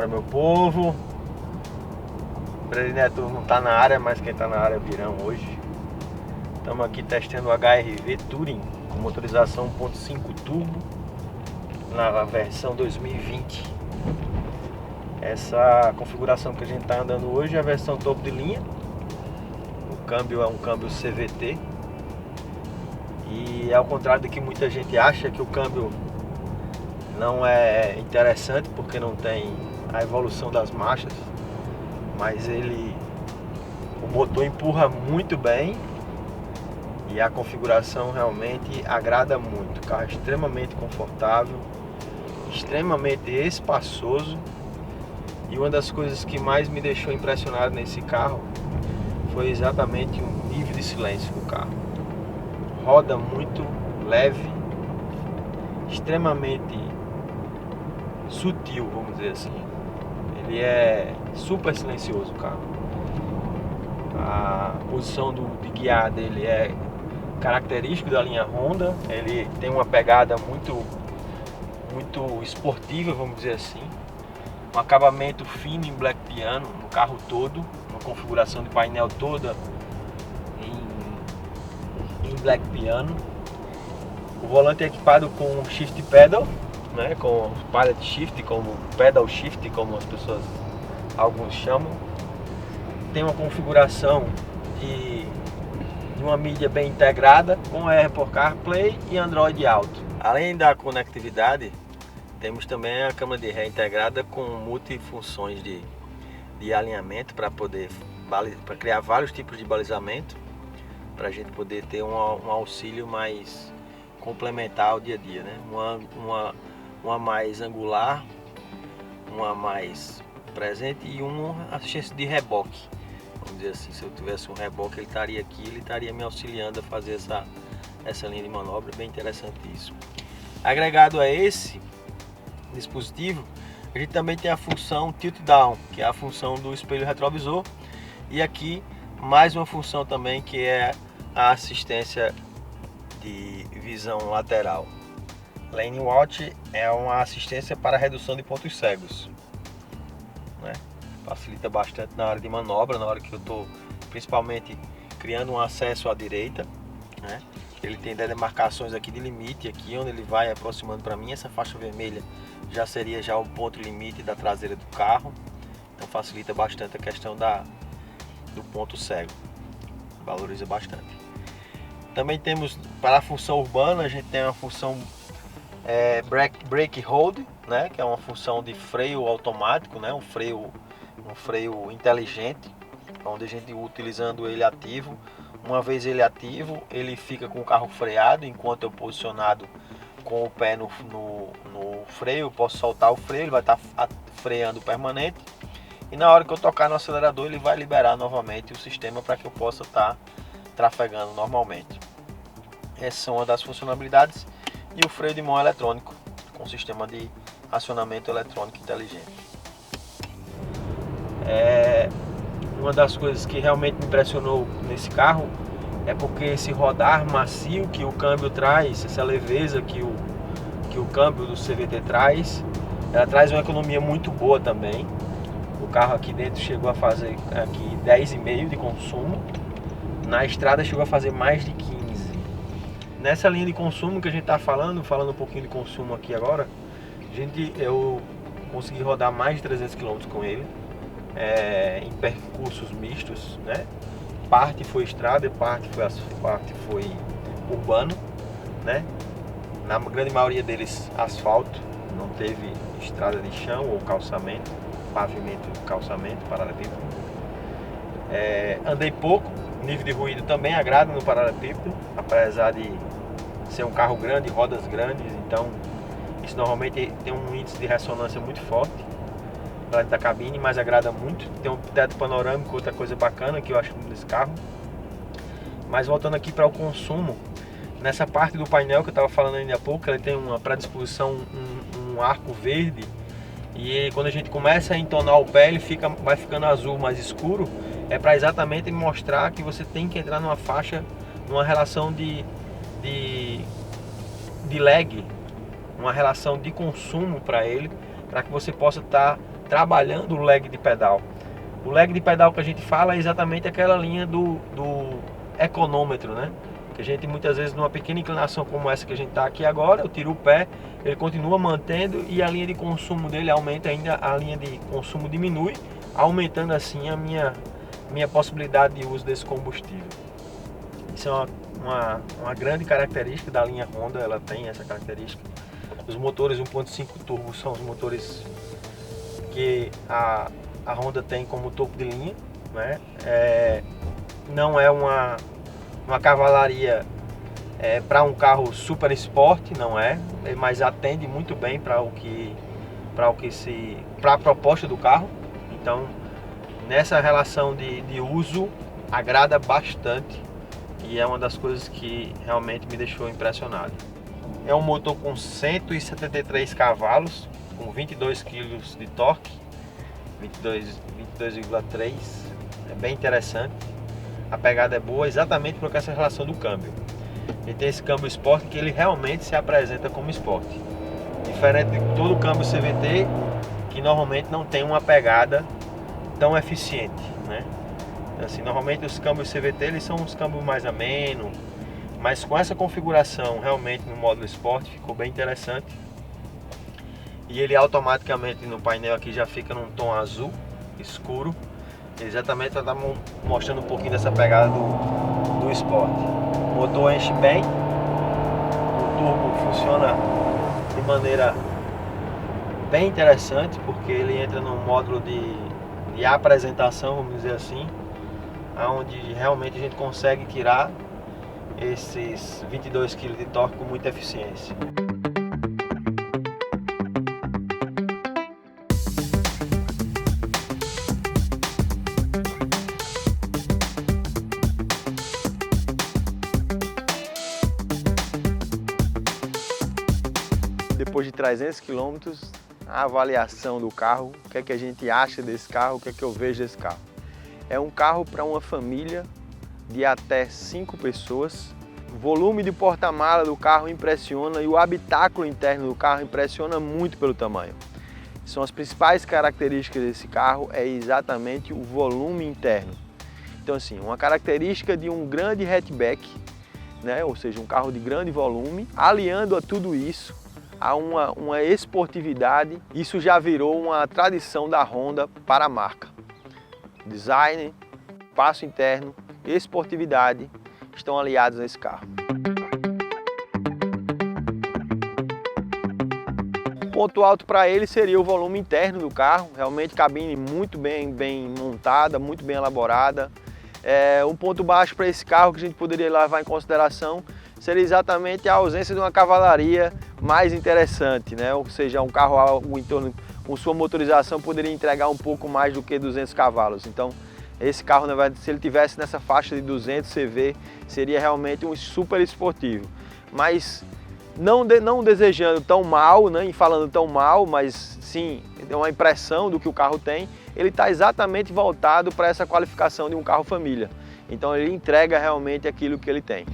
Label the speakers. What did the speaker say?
Speaker 1: Bora, meu povo. Breno Neto não tá na área, mas quem tá na área é Virão hoje. Estamos aqui testando o HRV Touring com motorização 1.5 turbo na versão 2020. Essa configuração que a gente tá andando hoje é a versão topo de linha. O câmbio é um câmbio CVT. E ao contrário do que muita gente acha, que o câmbio não é interessante porque não tem a evolução das marchas, mas o motor empurra muito bem e a configuração realmente agrada muito. O carro é extremamente confortável, extremamente espaçoso, e uma das coisas que mais me deixou impressionado nesse carro foi exatamente o nível de silêncio do carro. Roda muito leve, extremamente sutil, vamos dizer assim. Ele é super silencioso o carro. A posição de guiar dele é característico da linha Honda. Ele tem uma pegada muito esportiva, vamos dizer assim. Um acabamento fino em black piano no carro todo, uma configuração de painel toda em black piano. O volante é equipado com shift pedal, né, com pilot shift, como pedal shift, como alguns chamam. Tem uma configuração de uma mídia bem integrada com Apple CarPlay e Android Auto. Além da conectividade, temos também a câmera de ré integrada com multifunções de alinhamento para criar vários tipos de balizamento, para a gente poder ter um auxílio mais complementar ao dia a dia, né? Uma mais angular, uma mais presente e uma assistência de reboque. Vamos dizer assim, se eu tivesse um reboque, ele estaria aqui, ele estaria me auxiliando a fazer essa linha de manobra. Bem interessante isso. Agregado a esse dispositivo, a gente também tem a função Tilt Down, que é a função do espelho retrovisor, e aqui mais uma função também, que é a assistência de visão lateral. Lane Watch é uma assistência para redução de pontos cegos, né? Facilita bastante na hora de manobra, na hora que eu estou principalmente criando um acesso à direita, né? Ele tem demarcações aqui de limite, aqui onde ele vai aproximando para mim. Essa faixa vermelha já seria o ponto limite da traseira do carro, então facilita bastante a questão do ponto cego, valoriza bastante. Também temos para a função urbana, a gente tem a função brake hold, né, que é uma função de freio automático, né, um freio inteligente, onde a gente utilizando ele ativo. Uma vez ele ativo, ele fica com o carro freado, enquanto eu posicionado com o pé no freio, eu posso soltar o freio, ele vai estar freando permanente, e na hora que eu tocar no acelerador, ele vai liberar novamente o sistema para que eu possa estar trafegando normalmente. Essa é uma das funcionalidades. E o freio de mão eletrônico, com sistema de acionamento eletrônico inteligente. Uma das coisas que realmente me impressionou nesse carro é porque esse rodar macio que o câmbio traz, essa leveza que o câmbio do CVT traz, ela traz uma economia muito boa também. O carro aqui dentro chegou a fazer aqui 10,5 de consumo, na estrada chegou a fazer mais de 15. Nessa linha de consumo que a gente está falando um pouquinho de consumo aqui agora, eu consegui rodar mais de 300 km com ele, em percursos mistos, né? Parte foi estrada e parte foi urbano, né? Na grande maioria deles asfalto, não teve estrada de chão ou calçamento, pavimento, calçamento, paralelepípedo. Andei pouco, nível de ruído também agrada no paralelepípedo, apesar de ser um carro grande, rodas grandes, então isso normalmente tem um índice de ressonância muito forte dentro da cabine, mas agrada muito. Tem um teto panorâmico, outra coisa bacana que eu acho nesse carro. Mas voltando aqui para o consumo, nessa parte do painel que eu estava falando ainda há pouco, ele tem uma predisposição, um arco verde, e quando a gente começa a entonar o pé, ele vai ficando azul mais escuro. É para exatamente mostrar que você tem que entrar numa faixa, numa relação de lag, uma relação de consumo para ele, para que você possa estar trabalhando o lag de pedal. O lag de pedal que a gente fala é exatamente aquela linha do econômetro, né? Que a gente muitas vezes numa pequena inclinação como essa que a gente está aqui agora, eu tiro o pé, ele continua mantendo e a linha de consumo dele aumenta, ainda a linha de consumo diminui, aumentando assim a minha possibilidade de uso desse combustível. Isso é uma grande característica da linha Honda, ela tem essa característica. Os motores 1.5 turbo são os motores que a Honda tem como topo de linha, né? Não é uma cavalaria para um carro super esporte, não é, mas atende muito bem para a proposta do carro. Então, nessa relação de uso, agrada bastante e é uma das coisas que realmente me deixou impressionado. É um motor com 173 cavalos, com 22 kg de torque, 22,3, é bem interessante. A pegada é boa exatamente por essa relação do câmbio. Ele tem esse câmbio Sport que ele realmente se apresenta como Sport. Diferente de todo o câmbio CVT, que normalmente não tem uma pegada tão eficiente, né? Assim, normalmente os câmbios CVT eles são uns câmbios mais ameno, mas com essa configuração realmente no módulo Sport ficou bem interessante. E ele automaticamente no painel aqui já fica num tom azul escuro, exatamente para estar mostrando um pouquinho dessa pegada do Sport. O motor enche bem, o turbo funciona de maneira bem interessante, porque ele entra num módulo de apresentação, vamos dizer assim, onde realmente a gente consegue tirar esses 22 kg de torque com muita eficiência. Depois de 300 km, a avaliação do carro, o que é que a gente acha desse carro, o que é que eu vejo desse carro. É um carro para uma família de até 5 pessoas. O volume de porta-mala do carro impressiona e o habitáculo interno do carro impressiona muito pelo tamanho. São as principais características desse carro, é exatamente o volume interno. Então assim, uma característica de um grande hatchback, né? Ou seja, um carro de grande volume, aliando a tudo isso, a uma esportividade, isso já virou uma tradição da Honda para a marca. Design, espaço interno, esportividade estão aliados nesse carro. O ponto alto para ele seria o volume interno do carro, realmente cabine muito bem montada, muito bem elaborada. Um ponto baixo para esse carro que a gente poderia levar em consideração seria exatamente a ausência de uma cavalaria mais interessante, né? Ou seja, um carro algo em torno, com sua motorização poderia entregar um pouco mais do que 200 cavalos. Então, esse carro, na verdade, se ele tivesse nessa faixa de 200 CV, seria realmente um super esportivo. Mas não desejando tão mal, né, e falando tão mal, mas sim, é uma impressão do que o carro tem, ele está exatamente voltado para essa qualificação de um carro família. Então ele entrega realmente aquilo que ele tem.